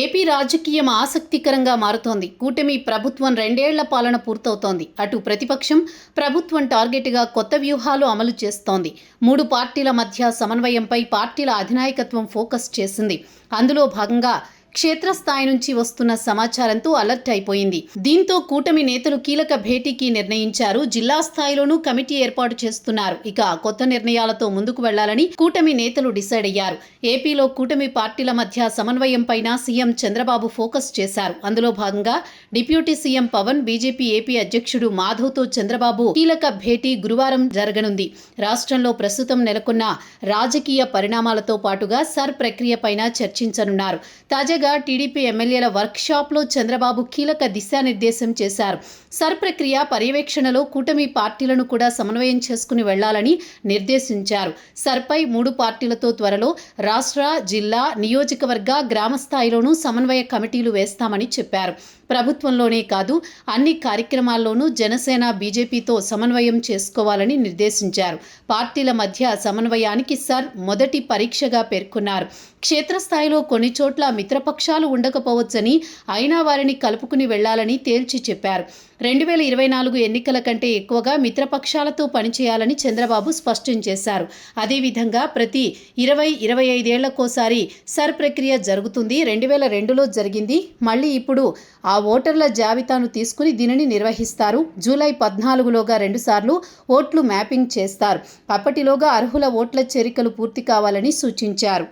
AP రాజకీయం ఆసక్తికరంగా మారుతోంది. కూటమి ప్రభుత్వం 2 ఏళ్ల పాలన పూర్తవుతోంది. అటు ప్రతిపక్షం ప్రభుత్వం టార్గెట్గా కొత్త వ్యూహాలు అమలు చేస్తోంది. 3 పార్టీల మధ్య సమన్వయంపై పార్టీల అధినాయకత్వం ఫోకస్ చేసింది. అందులో భాగంగా క్షేత్రస్థాయి నుంచి వస్తున్న సమాచారంతో అలర్ట్ అయిపోయింది. దీంతో కూటమి నేతలు కీలక భేటీకి నిర్ణయించారు. జిల్లా స్థాయిలోనూ కమిటీ ఏర్పాటు చేస్తున్నారు. ఇక కొత్త నిర్ణయాలతో ముందుకు వెళ్లాలని కూటమి నేతలు డిసైడ్ అయ్యారు. ఏపీలో కూటమి పార్టీల మధ్య సమన్వయం పైన సీఎం చంద్రబాబు ఫోకస్ చేశారు. అందులో భాగంగా deputy CM Pawan, BJP AP అధ్యక్షుడు మాధవ్తో చంద్రబాబు కీలక భేటీ గురువారం జరగనుంది. రాష్ట్రంలో ప్రస్తుతం నెలకొన్న రాజకీయ పరిణామాలతో పాటుగా సర్ ప్రక్రియ పైన చర్చించనున్నారు. తాజాగా టీడీపీ ఎమ్మెల్యేల వర్క్షాప్లో చంద్రబాబు కీలక దిశానిర్దేశం చేశారు. సర్ ప్రక్రియ పర్యవేక్షణలో కూటమి పార్టీలను కూడా సమన్వయం చేసుకుని వెళ్లాలని నిర్దేశించారు. సర్పై 3 పార్టీలతో త్వరలో రాష్ట్ర, జిల్లా, నియోజకవర్గ, గ్రామ స్థాయిలోనూ సమన్వయ కమిటీలు వేస్తామని చెప్పారు. ప్రభుత్వంలోనే కాదు అన్ని కార్యక్రమాల్లోనూ జనసేన, బీజేపీతో సమన్వయం చేసుకోవాలని నిర్దేశించారు. పార్టీల మధ్య సమన్వయానికి సర్ మొదటి పరీక్షగా పేర్కొన్నారు. క్షేత్రస్థాయిలో కొన్ని చోట్ల మిత్రపక్షాలు ఉండకపోవచ్చని, అయినా వారిని కలుపుకుని వెళ్లాలని తేల్చి చెప్పారు. 2024 ఎన్నికల కంటే ఎక్కువగా మిత్రపక్షాలతో పనిచేయాలని చంద్రబాబు స్పష్టం చేశారు. అదేవిధంగా ప్రతి 20-25 ఏళ్లకోసారి సర్ ప్రక్రియ జరుగుతుంది. 2002లో జరిగింది. మళ్ళీ ఇప్పుడు ఆ ఓటర్ల జాబితాను తీసుకుని దీనిని నిర్వహిస్తారు. జూలై 14లోగా 2 సార్లు ఓట్లు మ్యాపింగ్ చేస్తారు. అప్పటిలోగా అర్హుల ఓట్ల చేరికలు పూర్తి కావాలని సూచించారు.